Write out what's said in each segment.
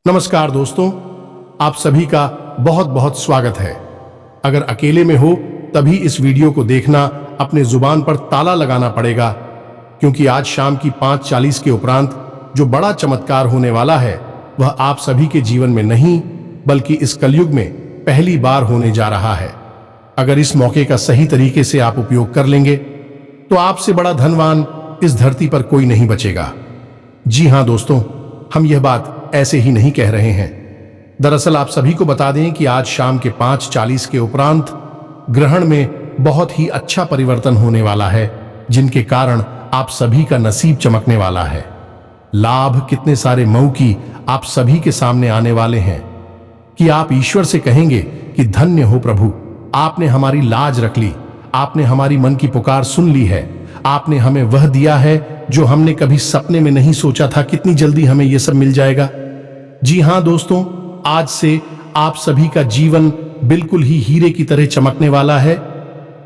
नमस्कार दोस्तों, आप सभी का बहुत बहुत स्वागत है। अगर अकेले में हो तभी इस वीडियो को देखना, अपने जुबान पर ताला लगाना पड़ेगा, क्योंकि आज शाम की 5:40 के उपरांत जो बड़ा चमत्कार होने वाला है वह आप सभी के जीवन में नहीं बल्कि इस कलयुग में पहली बार होने जा रहा है। अगर इस मौके का सही तरीके से आप उपयोग कर लेंगे तो आपसे बड़ा धनवान इस धरती पर कोई नहीं बचेगा। जी हां दोस्तों, हम यह बात ऐसे ही नहीं कह रहे हैं। दरअसल आप सभी को बता दें कि आज शाम के 5:40 के उपरांत ग्रहण में बहुत ही अच्छा परिवर्तन होने वाला है, जिनके कारण आप सभी का नसीब चमकने वाला है। लाभ कितने सारे मौकी आप सभी के सामने आने वाले हैं कि आप ईश्वर से कहेंगे कि धन्य हो प्रभु, आपने हमारी लाज रख ली, आपने हमारी मन की पुकार सुन ली है, आपने हमें वह दिया है जो हमने कभी सपने में नहीं सोचा था। कितनी जल्दी हमें यह सब मिल जाएगा। जी हां दोस्तों, आज से आप सभी का जीवन बिल्कुल ही हीरे की तरह चमकने वाला है।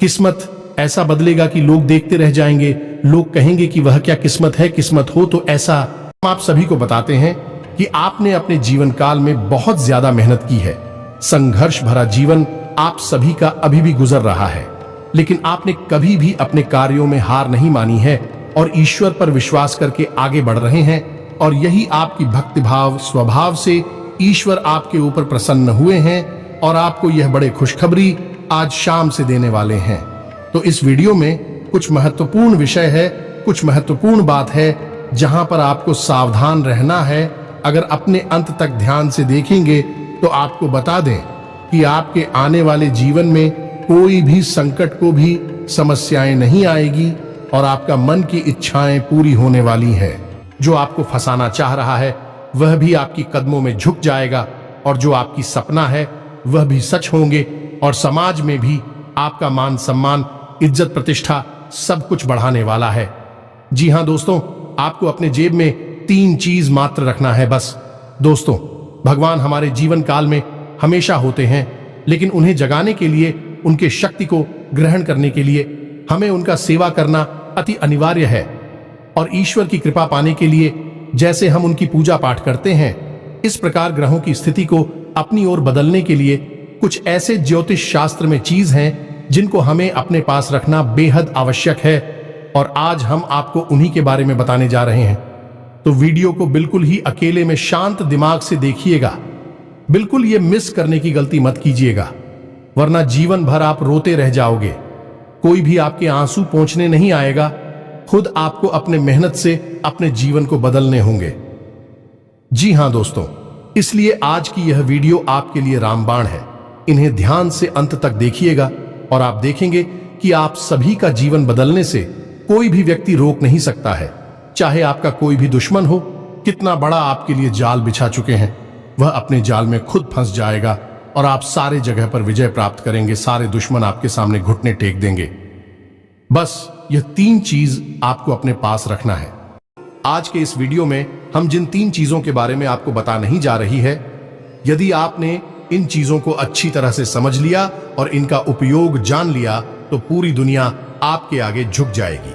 किस्मत ऐसा बदलेगा कि लोग देखते रह जाएंगे, लोग कहेंगे कि वह क्या किस्मत है। किस्मत हो तो ऐसा। हम आप सभी को बताते हैं कि आपने अपने जीवन काल में बहुत ज्यादा मेहनत की है। संघर्ष भरा जीवन आप सभी का अभी भी गुजर रहा है, लेकिन आपने कभी भी अपने कार्यों में हार नहीं मानी है और ईश्वर पर विश्वास करके आगे बढ़ रहे हैं। और यही आपकी भक्तिभाव स्वभाव से ईश्वर आपके ऊपर प्रसन्न हुए हैं और आपको यह बड़े खुशखबरी आज शाम से देने वाले हैं। तो इस वीडियो में कुछ महत्वपूर्ण विषय है, कुछ महत्वपूर्ण बात है जहां पर आपको सावधान रहना है। अगर अपने अंत तक ध्यान से देखेंगे तो आपको बता दें कि आपके आने वाले जीवन में कोई भी संकट को भी समस्याएं नहीं आएगी और आपका मन की इच्छाएं पूरी होने वाली है। जो आपको फंसाना चाह रहा है वह भी आपकी कदमों में झुक जाएगा और जो आपकी सपना है वह भी सच होंगे और समाज में भी आपका मान सम्मान, इज्जत, प्रतिष्ठा सब कुछ बढ़ाने वाला है। जी हां दोस्तों, आपको अपने जेब में 3 चीज मात्र रखना है बस। दोस्तों, भगवान हमारे जीवन काल में हमेशा होते हैं, लेकिन उन्हें जगाने के लिए, उनके शक्ति को ग्रहण करने के लिए हमें उनका सेवा करना अति अनिवार्य है। और ईश्वर की कृपा पाने के लिए जैसे हम उनकी पूजा पाठ करते हैं, इस प्रकार ग्रहों की स्थिति को अपनी ओर बदलने के लिए कुछ ऐसे ज्योतिष शास्त्र में चीज हैं जिनको हमें अपने पास रखना बेहद आवश्यक है। और आज हम आपको उन्हीं के बारे में बताने जा रहे हैं। तो वीडियो को बिल्कुल ही अकेले में शांत दिमाग से देखिएगा। बिल्कुल ये मिस करने की गलती मत कीजिएगा, वरना जीवन भर आप रोते रह जाओगे। कोई भी आपके आंसू पोंछने नहीं आएगा, खुद आपको अपने मेहनत से अपने जीवन को बदलने होंगे। जी हां दोस्तों, इसलिए आज की यह वीडियो आपके लिए रामबाण है। इन्हें ध्यान से अंत तक देखिएगा और आप देखेंगे कि आप सभी का जीवन बदलने से कोई भी व्यक्ति रोक नहीं सकता है। चाहे आपका कोई भी दुश्मन हो, कितना बड़ा आपके लिए जाल बिछा चुके हैं, वह अपने जाल में खुद फंस जाएगा और आप सारे जगह पर विजय प्राप्त करेंगे। सारे दुश्मन आपके सामने घुटने टेक देंगे। बस यह 3 चीज आपको अपने पास रखना है। आज के इस वीडियो में हम जिन 3 चीजों के बारे में आपको बता नहीं जा रही है, यदि आपने इन चीजों को अच्छी तरह से समझ लिया और इनका उपयोग जान लिया तो पूरी दुनिया आपके आगे झुक जाएगी।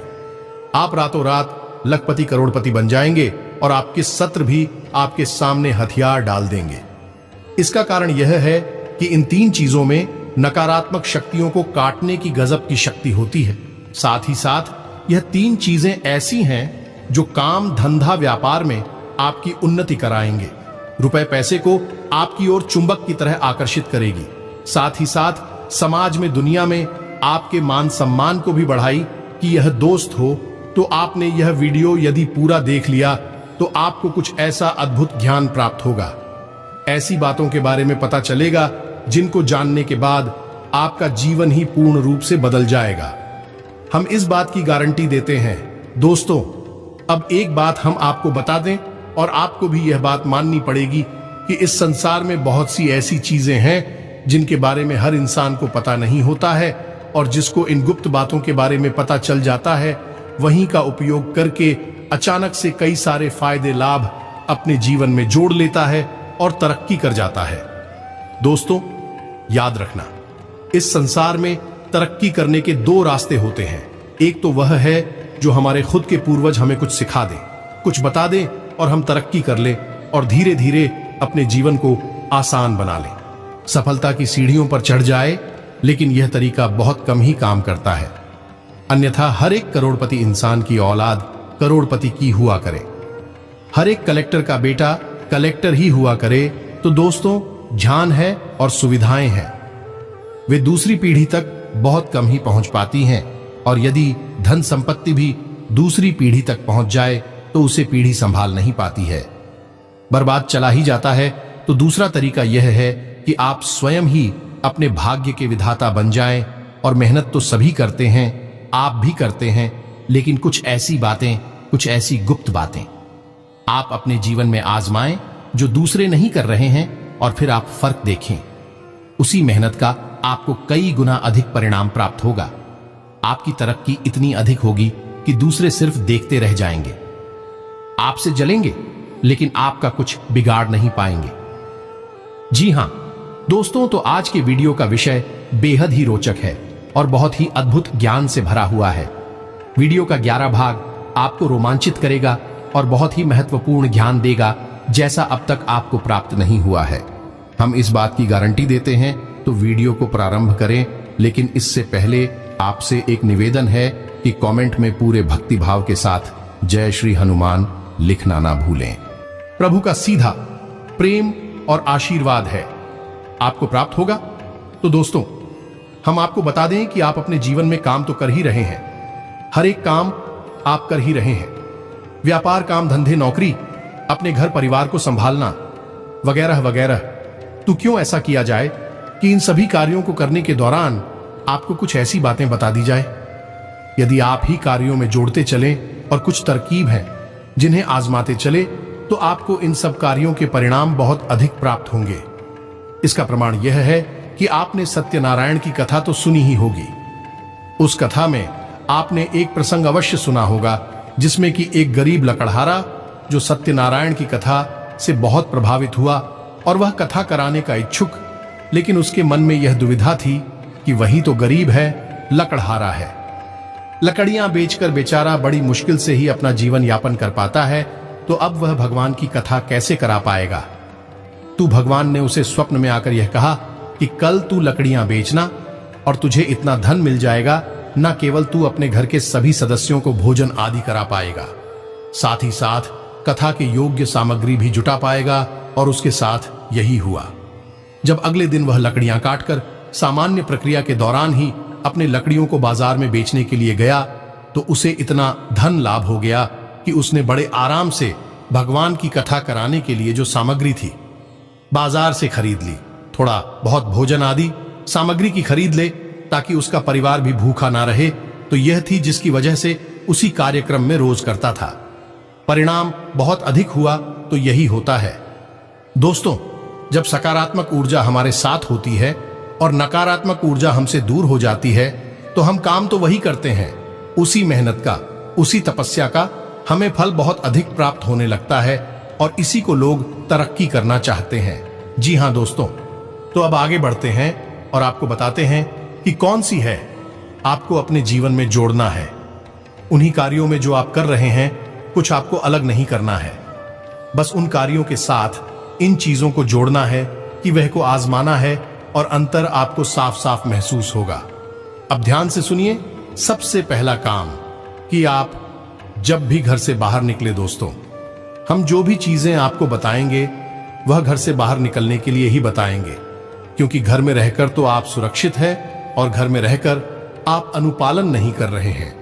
आप रातों रात लखपति करोड़पति बन जाएंगे और आपके शत्रु भी आपके सामने हथियार डाल देंगे। इसका कारण यह है कि इन 3 चीजों में नकारात्मक शक्तियों को काटने की गजब की शक्ति होती है। साथ ही साथ यह 3 चीजें ऐसी हैं जो काम, धंधा, व्यापार में आपकी उन्नति कराएंगे, रुपए पैसे को आपकी ओर चुंबक की तरह आकर्षित करेगी। साथ ही साथ समाज में, दुनिया में आपके मान सम्मान को भी बढ़ाई। कि यह दोस्त हो तो आपने यह वीडियो यदि पूरा देख लिया तो आपको कुछ ऐसा अद्भुत ज्ञान प्राप्त होगा, ऐसी बातों के बारे में पता चलेगा जिनको जानने के बाद आपका जीवन ही पूर्ण रूप से बदल जाएगा। हम इस बात की गारंटी देते हैं। दोस्तों, अब एक बात हम आपको बता दें और आपको भी यह बात माननी पड़ेगी कि इस संसार में बहुत सी ऐसी चीजें हैं जिनके बारे में हर इंसान को पता नहीं होता है, और जिसको इन गुप्त बातों के बारे में पता चल जाता है वहीं का उपयोग करके अचानक से कई सारे फायदे, लाभ अपने जीवन में जोड़ लेता है और तरक्की कर जाता है। दोस्तों, याद रखना, इस संसार में तरक्की करने के 2 रास्ते होते हैं। एक तो वह है जो हमारे खुद के पूर्वज हमें कुछ सिखा दें, कुछ बता दें और हम तरक्की कर लें, और धीरे धीरे अपने जीवन को आसान बना लें। सफलता की सीढ़ियों पर चढ़ जाए, लेकिन यह तरीका बहुत कम ही काम करता है। अन्यथा हर एक करोड़पति इंसान की औलाद करोड़पति की हुआ करे, हर एक कलेक्टर का बेटा कलेक्टर ही हुआ करे, तो दोस्तों ध्यान है और सुविधाएं हैं, वे दूसरी पीढ़ी तक बहुत कम ही पहुंच पाती हैं। और यदि धन संपत्ति भी दूसरी पीढ़ी तक पहुंच जाए तो उसे पीढ़ी संभाल नहीं पाती है, बर्बाद चला ही जाता है। तो दूसरा तरीका यह है कि आप स्वयं ही अपने भाग्य के विधाता बन जाएं। और मेहनत तो सभी करते हैं, आप भी करते हैं, लेकिन कुछ ऐसी बातें, कुछ ऐसी गुप्त बातें आप अपने जीवन में आजमाएं जो दूसरे नहीं कर रहे हैं, और फिर आप फर्क देखें। उसी मेहनत का आपको कई गुना अधिक परिणाम प्राप्त होगा। आपकी तरक्की इतनी अधिक होगी कि दूसरे सिर्फ देखते रह जाएंगे, आपसे जलेंगे, लेकिन आपका कुछ बिगाड़ नहीं पाएंगे। जी हां दोस्तों, तो आज के वीडियो का विषय बेहद ही रोचक है और बहुत ही अद्भुत ज्ञान से भरा हुआ है। वीडियो का 11 भाग आपको रोमांचित करेगा और बहुत ही महत्वपूर्ण ज्ञान देगा, जैसा अब तक आपको प्राप्त नहीं हुआ है। हम इस बात की गारंटी देते हैं। तो वीडियो को प्रारंभ करें, लेकिन इससे पहले आपसे एक निवेदन है कि कमेंट में पूरे भक्ति भाव के साथ जय श्री हनुमान लिखना ना भूलें। प्रभु का सीधा प्रेम और आशीर्वाद है आपको प्राप्त होगा। तो दोस्तों, हम आपको बता दें कि आप अपने जीवन में काम तो कर ही रहे हैं, हर एक काम आप कर ही रहे हैं। व्यापार, काम धंधे, नौकरी, अपने घर परिवार को संभालना वगैरह वगैरह। तो क्यों ऐसा किया जाए कि इन सभी कार्यों को करने के दौरान आपको कुछ ऐसी बातें बता दी जाए। यदि आप ही कार्यों में जोड़ते चलें और कुछ तरकीब हैं जिन्हें आजमाते चले, तो आपको इन सब कार्यों के परिणाम बहुत अधिक प्राप्त होंगे। इसका प्रमाण यह है कि आपने सत्यनारायण की कथा तो सुनी ही होगी। उस कथा में आपने एक प्रसंग अवश्य सुना होगा, जिसमें कि एक गरीब लकड़हारा जो सत्यनारायण की कथा से बहुत प्रभावित हुआ और वह कथा कराने का इच्छुक, लेकिन उसके मन में यह दुविधा थी कि वही तो गरीब है, लकड़हारा है। लकड़ियां बेचकर बेचारा बड़ी मुश्किल से ही अपना जीवन यापन कर पाता है, तो अब वह भगवान की कथा कैसे करा पाएगा। तू भगवान ने उसे स्वप्न में आकर यह कहा कि कल तू लकड़ियां बेचना और तुझे इतना धन मिल जाएगा, न केवल तू अपने घर के सभी सदस्यों को भोजन आदि करा पाएगा, साथ ही साथ कथा के योग्य सामग्री भी जुटा पाएगा। और उसके साथ यही हुआ। जब अगले दिन वह लकड़ियां काटकर सामान्य प्रक्रिया के दौरान ही अपने लकड़ियों को बाजार में बेचने के लिए गया, तो उसे इतना धन लाभ हो गया कि उसने बड़े आराम से भगवान की कथा कराने के लिए जो सामग्री थी बाजार से खरीद ली। थोड़ा बहुत भोजन आदि सामग्री की खरीद ले ताकि उसका परिवार भी भूखा ना रहे। तो यह थी जिसकी वजह से उसी कार्यक्रम में रोज करता था। परिणाम बहुत अधिक हुआ। तो यही होता है दोस्तों, जब सकारात्मक ऊर्जा हमारे साथ होती है और नकारात्मक ऊर्जा हमसे दूर हो जाती है, तो हम काम तो वही करते हैं, उसी मेहनत का, उसी तपस्या का हमें फल बहुत अधिक प्राप्त होने लगता है और इसी को लोग तरक्की करना चाहते हैं। जी हां दोस्तों, तो अब आगे बढ़ते हैं और आपको बताते हैं कि कौन सी है आपको अपने जीवन में जोड़ना है। उन्हीं कार्यों में जो आप कर रहे हैं, कुछ आपको अलग नहीं करना है, बस उन कार्यों के साथ इन चीजों को जोड़ना है कि वह को आजमाना है और अंतर आपको साफ साफ महसूस होगा। अब ध्यान से सुनिए। सबसे पहला काम कि आप जब भी घर से बाहर निकले दोस्तों, हम जो भी चीजें आपको बताएंगे वह घर से बाहर निकलने के लिए ही बताएंगे, क्योंकि घर में रहकर तो आप सुरक्षित हैं और घर में रहकर आप अनुपालन नहीं कर रहे हैं,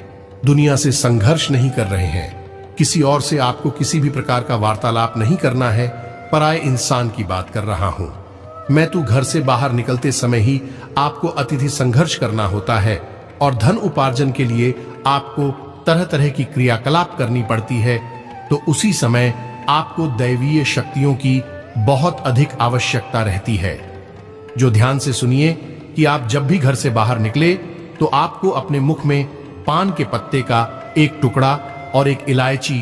दुनिया से संघर्ष नहीं कर रहे हैं, किसी और से आपको किसी भी प्रकार का वार्तालाप नहीं करना है। पराये इंसान की बात कर रहा हूं मैं। तू घर से बाहर निकलते समय ही आपको अतिथि संघर्ष करना होता है और धन उपार्जन के लिए आपको तरह तरह की क्रियाकलाप करनी पड़ती है। तो उसी समय आपको दैवीय शक्तियों की बहुत अधिक आवश्यकता रहती है। जो ध्यान से सुनिए कि आप जब भी घर से बाहर निकले, तो आपको अपने मुख में पान के पत्ते का एक टुकड़ा और एक इलायची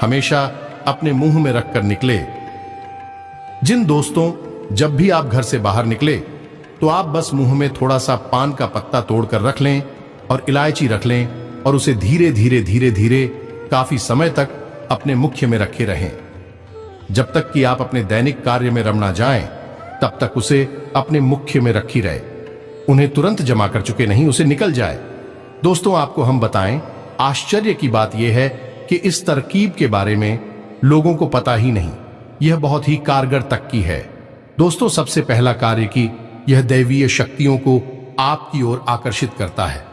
हमेशा अपने मुंह में रखकर निकले। जिन दोस्तों जब भी आप घर से बाहर निकले, तो आप बस मुंह में थोड़ा सा पान का पत्ता तोड़कर रख लें और इलायची रख लें और उसे धीरे धीरे धीरे धीरे काफी समय तक अपने मुख्य में रखे रहें। जब तक कि आप अपने दैनिक कार्य में रम ना जाएं, तब तक उसे अपने मुख्य में रखी रहे। उन्हें तुरंत जमा कर चुके नहीं, उसे निकल जाए। दोस्तों, आपको हम बताएं, आश्चर्य की बात यह है कि इस तरकीब के बारे में लोगों को पता ही नहीं। यह बहुत ही कारगर तक की है। दोस्तों, सबसे पहला कार्य कि यह दैवीय शक्तियों को आपकी ओर आकर्षित करता है।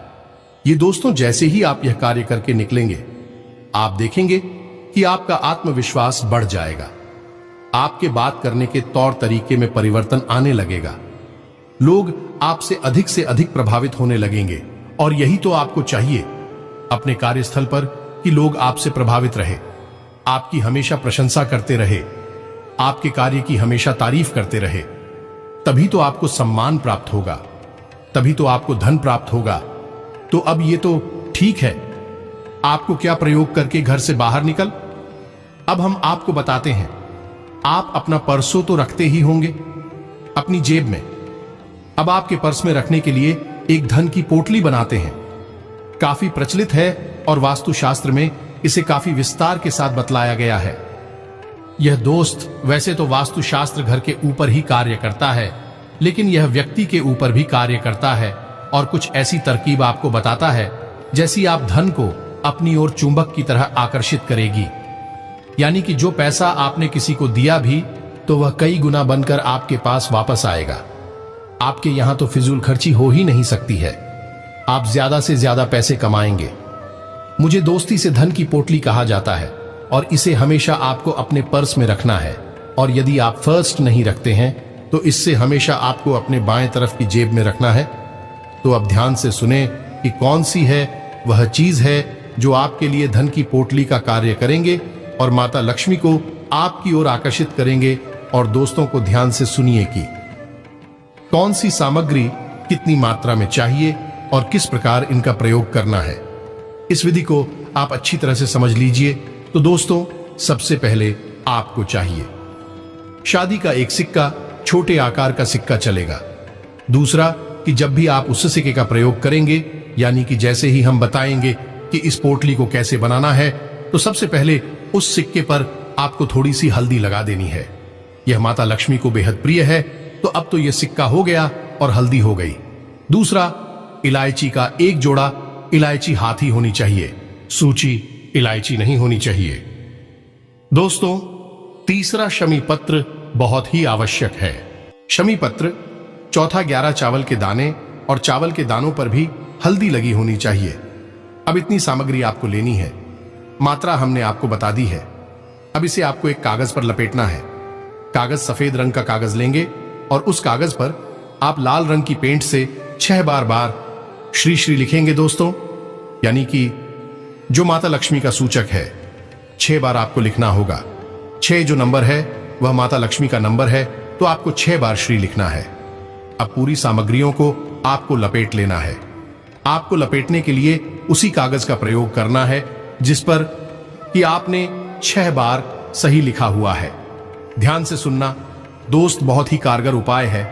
ये दोस्तों, जैसे ही आप यह कार्य करके निकलेंगे, आप देखेंगे कि आपका आत्मविश्वास बढ़ जाएगा। आपके बात करने के तौर तरीके में परिवर्तन आने लगेगा। लोग आपसे से अधिक प्रभावित होने लगेंगे और यही तो आपको चाहिए अपने कार्यस्थल पर, कि लोग आपसे प्रभावित रहे, आपकी हमेशा प्रशंसा करते रहे, आपके कार्य की हमेशा तारीफ करते रहे। तभी तो आपको सम्मान प्राप्त होगा, तभी तो आपको धन प्राप्त होगा। तो अब ये तो ठीक है, आपको क्या प्रयोग करके घर से बाहर निकल। अब हम आपको बताते हैं। आप अपना पर्सो तो रखते ही होंगे अपनी जेब में। अब आपके पर्स में रखने के लिए एक धन की पोटली बनाते हैं। काफी प्रचलित है और वास्तुशास्त्र में इसे काफी विस्तार के साथ बतलाया गया है। यह दोस्त, वैसे तो वास्तुशास्त्र घर के ऊपर ही कार्य करता है, लेकिन यह व्यक्ति के ऊपर भी कार्य करता है और कुछ ऐसी तरकीब आपको बताता है जैसी आप धन को अपनी ओर चुंबक की तरह आकर्षित करेगी। यानी कि जो पैसा आपने किसी को दिया भी, तो वह कई गुना बनकर आपके पास वापस आएगा। आपके यहां तो फिजूल खर्ची हो ही नहीं सकती है। आप ज्यादा से ज्यादा पैसे कमाएंगे। मुझे दोस्ती से धन की पोटली कहा जाता है और इसे हमेशा आपको अपने पर्स में रखना है। और यदि आप फर्स्ट नहीं रखते हैं तो इससे हमेशा आपको अपने बाएं तरफ की जेब में रखना है। तो अब ध्यान से सुने कि कौन सी है वह चीज है जो आपके लिए धन की पोटली का कार्य करेंगे और माता लक्ष्मी को आपकी ओर आकर्षित करेंगे। और दोस्तों को ध्यान से सुनिए कि कौन सी सामग्री कितनी मात्रा में चाहिए और किस प्रकार इनका प्रयोग करना है। इस विधि को आप अच्छी तरह से समझ लीजिए। तो दोस्तों, सबसे पहले आपको चाहिए शादी का एक सिक्का, छोटे आकार का सिक्का चलेगा। दूसरा कि जब भी आप उस सिक्के का प्रयोग करेंगे, यानी कि जैसे ही हम बताएंगे कि इस पोटली को कैसे बनाना है, तो सबसे पहले उस सिक्के पर आपको थोड़ी सी हल्दी लगा देनी है। यह माता लक्ष्मी को बेहद प्रिय है। तो अब तो यह सिक्का हो गया और हल्दी हो गई। दूसरा, इलायची का एक जोड़ा। इलायची हाथी होनी चाहिए, सूची इलायची नहीं होनी चाहिए। दोस्तों, तीसरा शमी पत्र बहुत ही आवश्यक है। शमी पत्र, चौथा 11 चावल के दाने और चावल के दानों पर भी हल्दी लगी होनी चाहिए। अब इतनी सामग्री आपको लेनी है। मात्रा हमने आपको बता दी है। अब इसे आपको एक कागज पर लपेटना है। कागज सफेद रंग का कागज लेंगे और उस कागज पर आप लाल रंग की पेंट से 6 बार श्री श्री लिखेंगे दोस्तों, यानी कि जो माता लक्ष्मी का सूचक है। 6 बार आपको लिखना होगा। 6 जो नंबर है वह माता लक्ष्मी का नंबर है, तो आपको 6 बार श्री लिखना है। अब पूरी सामग्रियों को आपको लपेट लेना है। आपको लपेटने के लिए उसी कागज का प्रयोग करना है जिस पर कि आपने 6 बार सही लिखा हुआ है। ध्यान से सुनना दोस्त, बहुत ही कारगर उपाय है।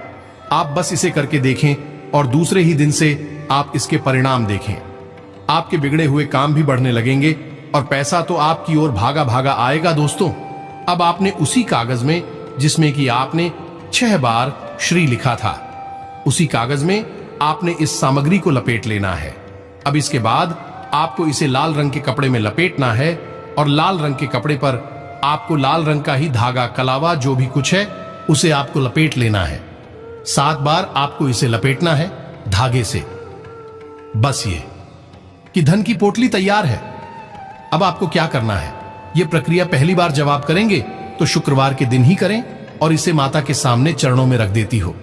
आप बस इसे करके देखें और दूसरे ही दिन से आप इसके परिणाम देखें। आपके बिगड़े हुए काम भी बढ़ने लगेंगे और पैसा तो आपकी ओर भागा भागा आएगा। दोस्तों, अब आपने उसी कागज में जिसमें कि आपने 6 बार श्री लिखा था, उसी कागज में आपने इस सामग्री को लपेट लेना है। अब इसके बाद आपको इसे लाल रंग के कपड़े में लपेटना है और लाल रंग के कपड़े पर आपको लाल रंग का ही धागा, कलावा, जो भी कुछ है उसे आपको लपेट लेना है। 7 बार आपको इसे लपेटना है धागे से। बस ये कि धन की पोटली तैयार है। अब आपको क्या करना है, यह प्रक्रिया पहली बार जब आप करेंगे तो शुक्रवार के दिन ही करें और इसे माता के सामने चरणों में रख देती हो।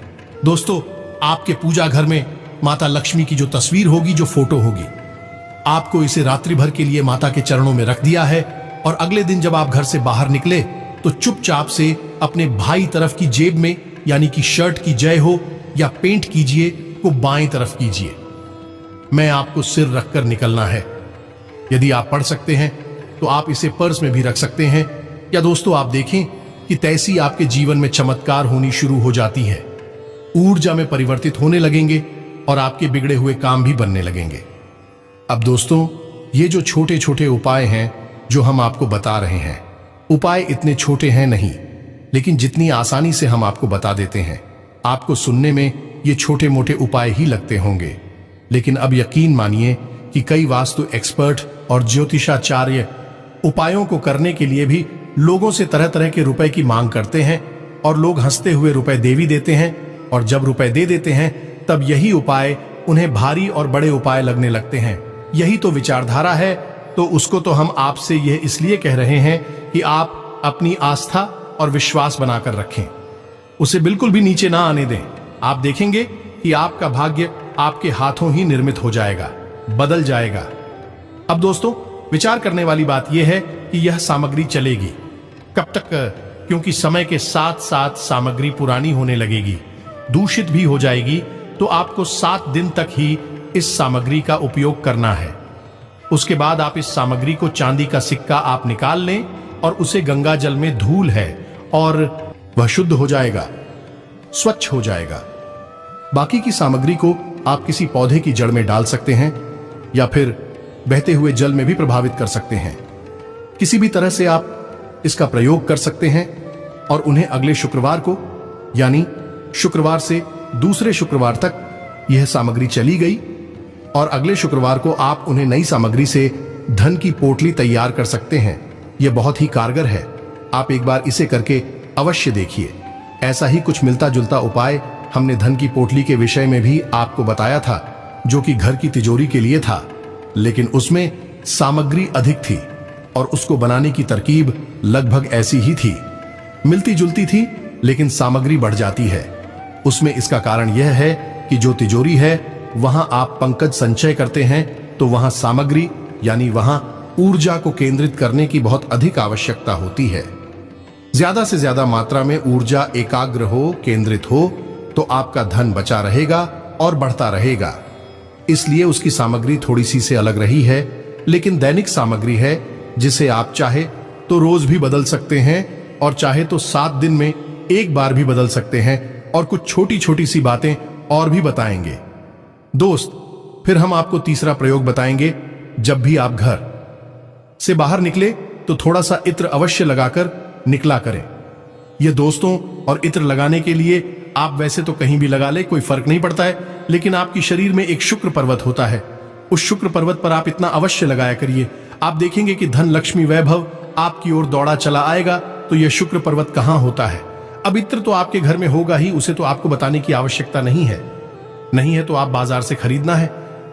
दोस्तों, आपके पूजा घर में माता लक्ष्मी की जो तस्वीर होगी, जो फोटो होगी, आपको इसे रात्रि भर के लिए माता के चरणों में रख दिया है। और अगले दिन जब आप घर से बाहर निकले तो चुपचाप से अपने भाई तरफ की जेब में, यानी कि शर्ट की जय हो या पेंट कीजिए, को बाएं तरफ कीजिए। मैं आपको सिर रखकर निकलना है। यदि आप पढ़ सकते हैं तो आप इसे पर्स में भी रख सकते हैं। या दोस्तों, आप देखें कि तैसी आपके जीवन में चमत्कार होनी शुरू हो जाती है। ऊर्जा में परिवर्तित होने लगेंगे और आपके बिगड़े हुए काम भी बनने लगेंगे। अब दोस्तों, ये जो छोटे छोटे उपाय हैं जो हम आपको बता रहे हैं, उपाय इतने छोटे हैं नहीं, लेकिन जितनी आसानी से हम आपको बता देते हैं, आपको सुनने में ये छोटे मोटे उपाय ही लगते होंगे, लेकिन अब यकीन मानिए कि कई वास्तु एक्सपर्ट और ज्योतिषाचार्य उपायों को करने के लिए भी लोगों से तरह तरह के रुपए की मांग करते हैं, और लोग हंसते हुए रुपए दे भी देते हैं, और जब रुपए दे देते हैं तब यही उपाय उन्हें भारी और बड़े उपाय लगने लगते हैं। यही तो विचारधारा है। तो उसको तो हम आपसे यह इसलिए कह रहे हैं कि आप अपनी आस्था और विश्वास बनाकर रखें, उसे बिल्कुल भी नीचे ना आने दें। आप देखेंगे कि आपका भाग्य आपके हाथों ही निर्मित हो जाएगा, बदल जाएगा। अब दोस्तों, विचार करने वाली बात यह है कि यह सामग्री चलेगी कब तक, क्योंकि समय के साथ साथ सामग्री पुरानी होने लगेगी, दूषित भी हो जाएगी। तो आपको 7 दिन तक ही इस सामग्री का उपयोग करना है। उसके बाद आप इस सामग्री को, चांदी का सिक्का आप निकाल लें और उसे गंगा जल में धूल है और वह शुद्ध हो जाएगा, स्वच्छ हो जाएगा। बाकी की सामग्री को आप किसी पौधे की जड़ में डाल सकते हैं या फिर बहते हुए जल में भी प्रभावित कर सकते हैं। किसी भी तरह से आप इसका प्रयोग कर सकते हैं और उन्हें अगले शुक्रवार को, यानी शुक्रवार से दूसरे शुक्रवार तक यह सामग्री चली गई, और अगले शुक्रवार को आप उन्हें नई सामग्री से धन की पोटली तैयार कर सकते हैं। यह बहुत ही कारगर है। आप एक बार इसे करके अवश्य देखिए। ऐसा ही कुछ मिलता जुलता उपाय हमने धन की पोटली के विषय में भी आपको बताया था, जो कि घर की तिजोरी के लिए था, लेकिन उसमें सामग्री अधिक थी और उसको बनाने की तरकीब लगभग ऐसी ही थी, मिलती जुलती थी, लेकिन सामग्री बढ़ जाती है। उसमें इसका कारण यह है कि जो तिजोरी है वहां आप पंकज संचय करते हैं, तो वहां सामग्री यानी वहां ऊर्जा को केंद्रित करने की बहुत अधिक आवश्यकता होती है। ज्यादा से ज्यादा मात्रा में ऊर्जा एकाग्र हो, केंद्रित हो, तो आपका धन बचा रहेगा और बढ़ता रहेगा। इसलिए उसकी सामग्री थोड़ी सी से अलग रही है, लेकिन दैनिक सामग्री है, जिसे आप चाहे तो रोज भी बदल सकते हैं और चाहे तो 7 दिन में एक बार भी बदल सकते हैं, और कुछ छोटी छोटी सी बातें और भी बताएंगे। दोस्त, फिर हम आपको तीसरा प्रयोग बताएंगे। जब भी आप घर से बाहर निकले तो थोड़ा सा इत्र अवश्य लगाकर निकला करें। यह दोस्तों, और इत्र लगाने के लिए आप वैसे तो कहीं भी लगा ले, कोई फर्क नहीं पड़ता है, लेकिन आपकी शरीर में एक शुक्र पर्वत होता है, उस शुक्र पर्वत पर आप इतना अवश्य लगाया करिए। आप देखेंगे कि धन, लक्ष्मी, वैभव आपकी ओर दौड़ा चला आएगा। तो यह शुक्र पर्वत कहां होता है? अब इत्र तो आपके घर में होगा ही, उसे तो आपको बताने की आवश्यकता नहीं है। नहीं है तो आप बाजार से खरीदना है।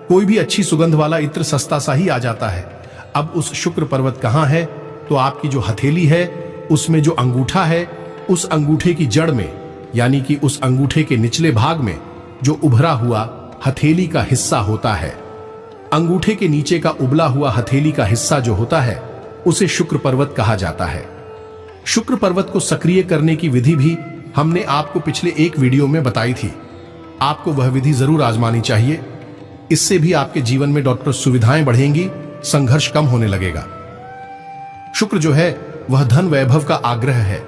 कोई भी अच्छी सुगंध वाला इत्र सस्ता सा ही आ जाता है। अब उस शुक्र पर्वत कहां है? तो आपकी जो हथेली है, उसमें जो अंगूठा है, उस अंगूठे की जड़ में, यानी कि उस अंगूठे के निचले भाग में जो उभरा हुआ हथेली का हिस्सा होता है। अंगूठे के नीचे का उबला हुआ हथेली का हिस्सा जो होता है, उसे शुक्र पर्वत कहा जाता है। शुक्र पर्वत को सक्रिय करने की विधि भी हमने आपको पिछले एक वीडियो में बताई थी। आपको वह विधि जरूर आजमानी चाहिए। इससे भी आपके जीवन में डॉक्टर सुविधाएं बढ़ेंगी, संघर्ष कम होने लगेगा। शुक्र जो है वह धन, वैभव का आग्रह है।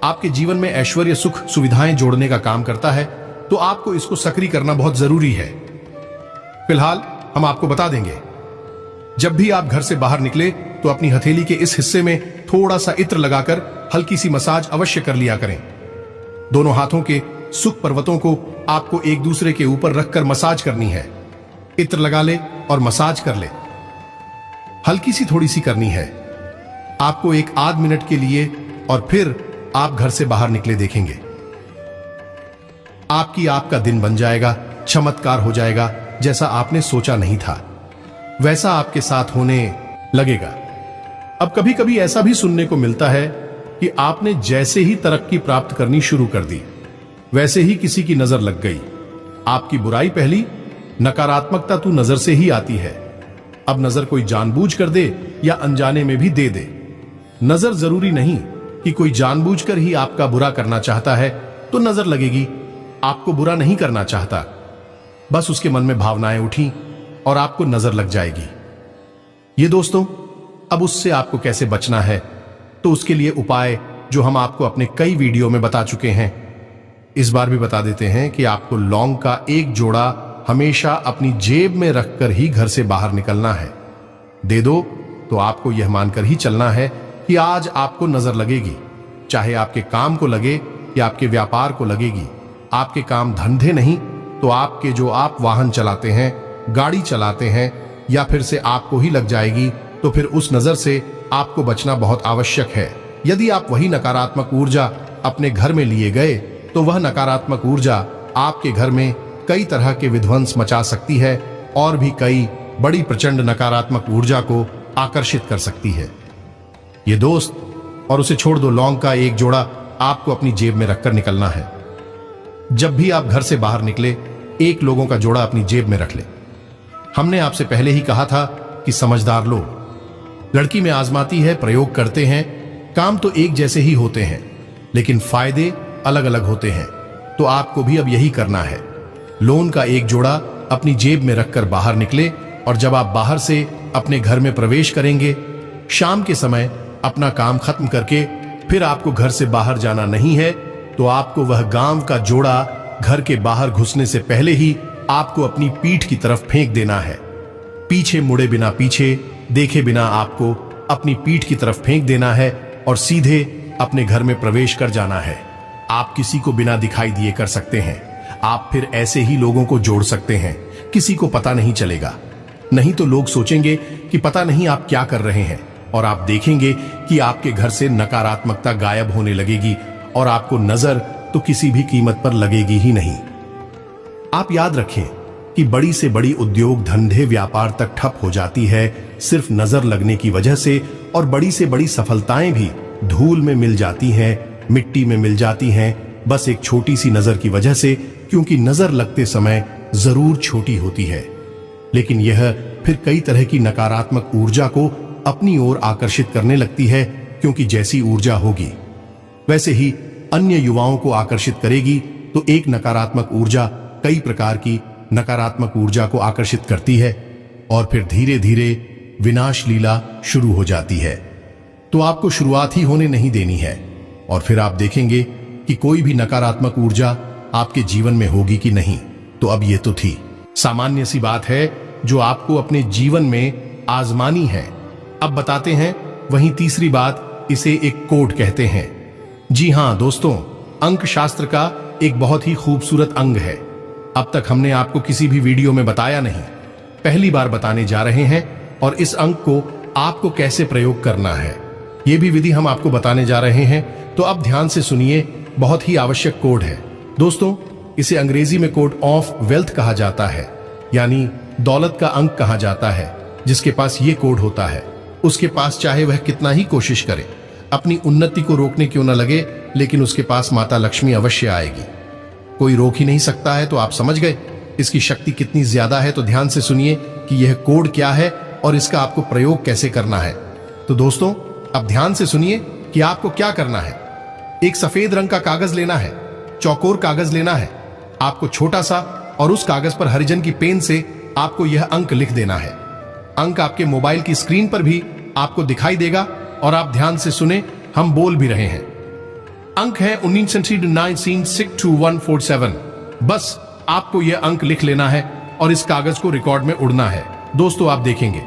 आपके जीवन में ऐश्वर्य, सुख, सुविधाएं जोड़ने का काम करता है, तो आपको इसको सक्रिय करना बहुत जरूरी है। फिलहाल हम आपको बता देंगे, जब भी आप घर से बाहर निकले तो अपनी हथेली के इस हिस्से में थोड़ा सा इत्र लगाकर हल्की सी मसाज अवश्य कर लिया करें। दोनों हाथों के सुख पर्वतों को आपको एक दूसरे के ऊपर रखकर मसाज करनी है। इत्र लगा ले और मसाज कर ले। हल्की सी थोड़ी सी करनी है आपको, 1 मिनट के लिए, और फिर आप घर से बाहर निकले देखेंगे आपका दिन बन जाएगा, चमत्कार हो जाएगा। जैसा आपने सोचा नहीं था वैसा आपके साथ होने लगेगा। अब कभी कभी ऐसा भी सुनने को मिलता है कि आपने जैसे ही तरक्की प्राप्त करनी शुरू कर दी, वैसे ही किसी की नजर लग गई। आपकी बुराई पहली, नकारात्मकता तो नजर से ही आती है। अब नजर कोई जानबूझ कर दे या अनजाने में भी दे दे। नजर जरूरी नहीं कि कोई जानबूझकर ही आपका बुरा करना चाहता है तो नजर लगेगी। आपको बुरा नहीं करना चाहता, बस उसके मन में भावनाएं उठी और आपको नजर लग जाएगी। ये दोस्तों, अब उससे आपको कैसे बचना है, तो उसके लिए उपाय जो हम आपको अपने कई वीडियो में बता चुके हैं, इस बार भी बता देते हैं कि आपको लौंग का एक जोड़ा हमेशा अपनी जेब में रखकर ही घर से बाहर निकलना है। दे दो तो आपको यह मानकर ही चलना है कि कि आज आपको नजर लगेगी, चाहे आपके काम को लगे या आपके व्यापार को लगेगी। आपके काम धंधे नहीं तो आपके जो आप वाहन चलाते हैं, गाड़ी चलाते हैं, या फिर से आपको ही लग जाएगी, तो फिर उस नजर से आपको बचना बहुत आवश्यक है। यदि आप वही नकारात्मक ऊर्जा अपने घर में लिए गए तो वह नकारात्मक ऊर्जा आपके घर में कई तरह के विध्वंस मचा सकती है और भी कई बड़ी प्रचंड नकारात्मक ऊर्जा को आकर्षित कर सकती है। ये दोस्त और उसे छोड़ दो लौंग का एक जोड़ा आपको अपनी जेब में रखकर निकलना है। जब भी आप घर से बाहर निकले, एक लोगों का जोड़ा अपनी जेब में रख ले। हमने आपसे पहले ही कहा था कि समझदार लोग लड़की में आजमाती है, प्रयोग करते हैं, काम तो एक जैसे ही होते हैं लेकिन फायदे अलग अलग होते हैं। तो आपको भी अब यही करना है। लोन का एक जोड़ा अपनी जेब में रखकर बाहर निकले और जब आप बाहर से अपने घर में प्रवेश करेंगे, शाम के समय अपना काम खत्म करके फिर आपको घर से बाहर जाना नहीं है, तो आपको वह गांव का जोड़ा घर के बाहर घुसने से पहले ही आपको अपनी पीठ की तरफ फेंक देना है। पीछे मुड़े बिना, पीछे देखे बिना आपको अपनी पीठ की तरफ फेंक देना है और सीधे अपने घर में प्रवेश कर जाना है। आप किसी को बिना दिखाई दिए कर सकते हैं। आप फिर ऐसे ही लोगों को जोड़ सकते हैं, किसी को पता नहीं चलेगा। नहीं तो लोग सोचेंगे कि पता नहीं आप क्या कर रहे हैं, और आप देखेंगे कि आपके घर से नकारात्मकता गायब होने लगेगी और आपको नजर तो किसी भी कीमत पर लगेगी ही नहीं। आप याद रखें कि बड़ी से बड़ी उद्योग, धंधे, व्यापार तक ठप हो जाती है सिर्फ नजर लगने की वजह से, और बड़ी से बड़ी सफलताएं भी धूल में मिल जाती हैं, मिट्टी में मिल जाती हैं, बस एक छोटी सी नजर की वजह से, क्योंकि नजर लगते समय जरूर छोटी होती है लेकिन यह फिर कई तरह की नकारात्मक ऊर्जा को अपनी ओर आकर्षित करने लगती है, क्योंकि जैसी ऊर्जा होगी वैसे ही अन्य युवाओं को आकर्षित करेगी। तो एक नकारात्मक ऊर्जा कई प्रकार की नकारात्मक ऊर्जा को आकर्षित करती है और फिर धीरे धीरे विनाश लीला शुरू हो जाती है। तो आपको शुरुआत ही होने नहीं देनी है और फिर आप देखेंगे कि कोई भी नकारात्मक ऊर्जा आपके जीवन में होगी कि नहीं। तो अब ये तो थी सामान्य सी बात है जो आपको अपने जीवन में आजमानी है। अब बताते हैं वहीं तीसरी बात, इसे एक कोड कहते हैं। जी हां दोस्तों, अंक शास्त्र का एक बहुत ही खूबसूरत अंग है। अब तक हमने आपको किसी भी वीडियो में बताया नहीं, पहली बार बताने जा रहे हैं। और इस अंक को आपको कैसे प्रयोग करना है यह भी विधि हम आपको बताने जा रहे हैं। तो अब ध्यान से सुनिए, बहुत ही आवश्यक कोड है दोस्तों। इसे अंग्रेजी में कोड ऑफ वेल्थ कहा जाता है, यानी दौलत का अंक कहा जाता है। जिसके पास ये कोड होता है उसके पास चाहे वह कितना ही कोशिश करे, अपनी उन्नति को रोकने क्यों न लगे, लेकिन उसके पास माता लक्ष्मी अवश्य आएगी। कोई रोक ही नहीं सकता है। तो आप समझ गए इसकी शक्ति कितनी ज्यादा है। तो ध्यान से सुनिए कि यह कोड क्या है और इसका आपको प्रयोग कैसे करना है। तो दोस्तों अब ध्यान से सुनिए कि आपको क्या करना है। एक सफेद रंग का कागज लेना है, चौकोर कागज लेना है आपको छोटा सा, और उस कागज पर हरिजन की पेन से आपको यह अंक लिख देना है। अंक आपके मोबाइल की स्क्रीन पर भी आपको दिखाई देगा और आप ध्यान से सुने, हम बोल भी रहे हैं। अंक है 1969622147। बस आपको यह अंक लिख लेना है और इस कागज को रिकॉर्ड में उड़ना है। दोस्तों आप देखेंगे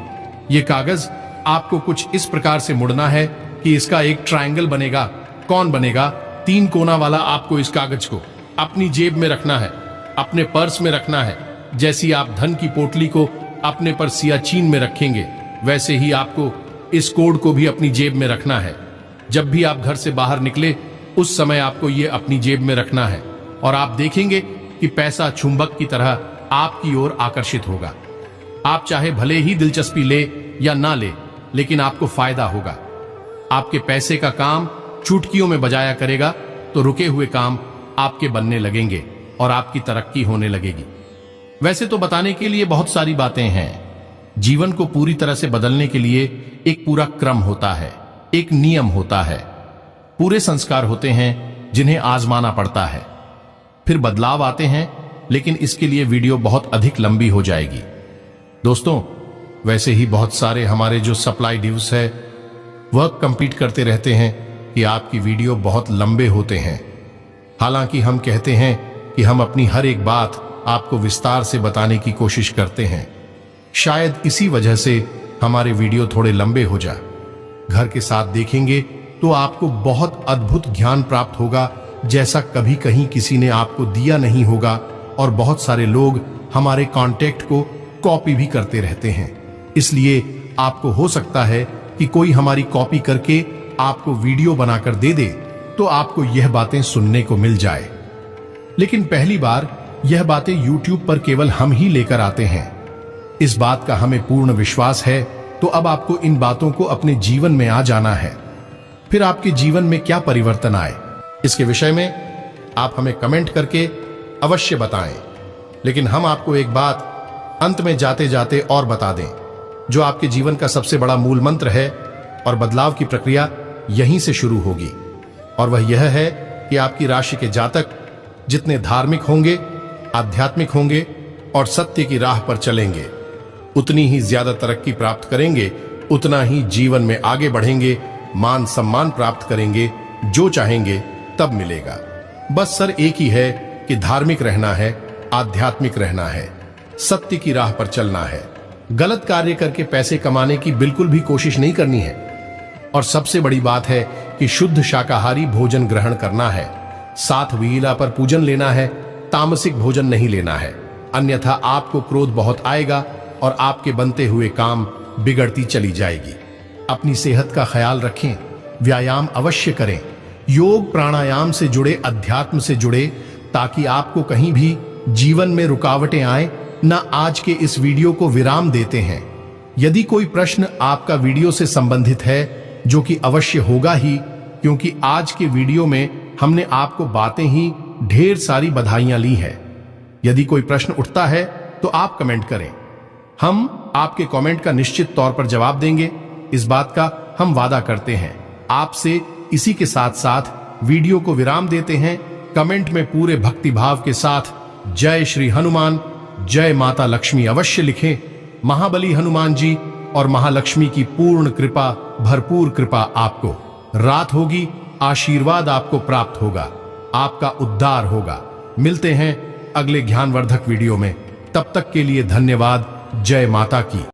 यह कागज आपको कुछ इस प्रकार से मुड़ना है कि इसका एक ट्रायंगल बनेगा। कौन बनेगा? 3 कोना वाला। आपको इस कागज को अपनी जेब में रखना है, अपने पर्स में रखना है। जैसी आप धन की पोटली को अपने पर सियाचीन में रखेंगे, वैसे ही आपको इस कोड को भी अपनी जेब में रखना है। जब भी आप घर से बाहर निकले उस समय आपको ये अपनी जेब में रखना है और आप देखेंगे कि पैसा चुंबक की तरह आपकी ओर आकर्षित होगा। आप चाहे भले ही दिलचस्पी ले या ना ले, लेकिन आपको फायदा होगा। आपके पैसे का काम चुटकियों में बजाया करेगा, तो रुके हुए काम आपके बनने लगेंगे और आपकी तरक्की होने लगेगी। वैसे तो बताने के लिए बहुत सारी बातें हैं। जीवन को पूरी तरह से बदलने के लिए एक पूरा क्रम होता है, एक नियम होता है, पूरे संस्कार होते हैं जिन्हें आजमाना पड़ता है। फिर बदलाव आते हैं, लेकिन इसके लिए वीडियो बहुत अधिक लंबी हो जाएगी। दोस्तों वैसे ही बहुत सारे हमारे जो सप्लाई ड्यूज है वह कंपीट करते रहते हैं कि आपकी वीडियो बहुत लंबे होते हैं। हालांकि हम कहते हैं कि हम अपनी हर एक बात आपको विस्तार से बताने की कोशिश करते हैं। शायद इसी वजह से हमारे वीडियो थोड़े लंबे हो जाए। घर के साथ देखेंगे तो आपको बहुत अद्भुत ज्ञान प्राप्त होगा, जैसा कभी कहीं किसी ने आपको दिया नहीं होगा। और बहुत सारे लोग हमारे कांटेक्ट को कॉपी भी करते रहते हैं, इसलिए आपको हो सकता है कि कोई हमारी कॉपी करके आपको वीडियो बनाकर दे दे, तो आपको यह बातें सुनने को मिल जाए। लेकिन पहली बार यह बातें YouTube पर केवल हम ही लेकर आते हैं। इस बात का हमें पूर्ण विश्वास है। तो अब आपको इन बातों को अपने जीवन में आ जाना है। फिर आपके जीवन में क्या परिवर्तन आए, इसके विषय में आप हमें कमेंट करके अवश्य बताएं। लेकिन हम आपको एक बात अंत में जाते जाते और बता दें, जो आपके जीवन का सबसे बड़ा मूल मंत्र है, और बदलाव की प्रक्रिया यहीं से शुरू होगी। और वह यह है कि आपकी राशि के जातक जितने धार्मिक होंगे, आध्यात्मिक होंगे और सत्य की राह पर चलेंगे, उतनी ही ज्यादा तरक्की प्राप्त करेंगे, उतना ही जीवन में आगे बढ़ेंगे, मान सम्मान प्राप्त करेंगे, जो चाहेंगे तब मिलेगा। बस सर एक ही है कि धार्मिक रहना है, आध्यात्मिक रहना है, सत्य की राह पर चलना है। गलत कार्य करके पैसे कमाने की बिल्कुल भी कोशिश नहीं करनी है। और सबसे बड़ी बात है कि शुद्ध शाकाहारी भोजन ग्रहण करना है, साथ वीला पर पूजन लेना है, तामसिक भोजन नहीं लेना है, अन्यथा आपको क्रोध बहुत आएगा और आपके बनते हुए काम बिगड़ती चली जाएगी। अपनी सेहत का ख्याल रखें, व्यायाम अवश्य करें, योग प्राणायाम से जुड़े, अध्यात्म से जुड़े, ताकि आपको कहीं भी जीवन में रुकावटें आए न। आज के इस वीडियो को विराम देते हैं। यदि कोई प्रश्न आपका वीडियो से संबंधित है, जो कि अवश्य होगा ही, क्योंकि आज के वीडियो में हमने आपको बातें ही ढेर सारी बधाइयां ली है। यदि कोई प्रश्न उठता है तो आप कमेंट करें, हम आपके कमेंट का निश्चित तौर पर जवाब देंगे। इस बात का हम वादा करते हैं आपसे। इसी के साथ साथ वीडियो को विराम देते हैं। कमेंट में पूरे भक्ति भाव के साथ जय श्री हनुमान, जय माता लक्ष्मी अवश्य लिखें। महाबली हनुमान जी और महालक्ष्मी की पूर्ण कृपा, भरपूर कृपा आपको रात होगी, आशीर्वाद आपको प्राप्त होगा, आपका उद्धार होगा। मिलते हैं अगले ज्ञानवर्धक वीडियो में, तब तक के लिए धन्यवाद। जय माता की।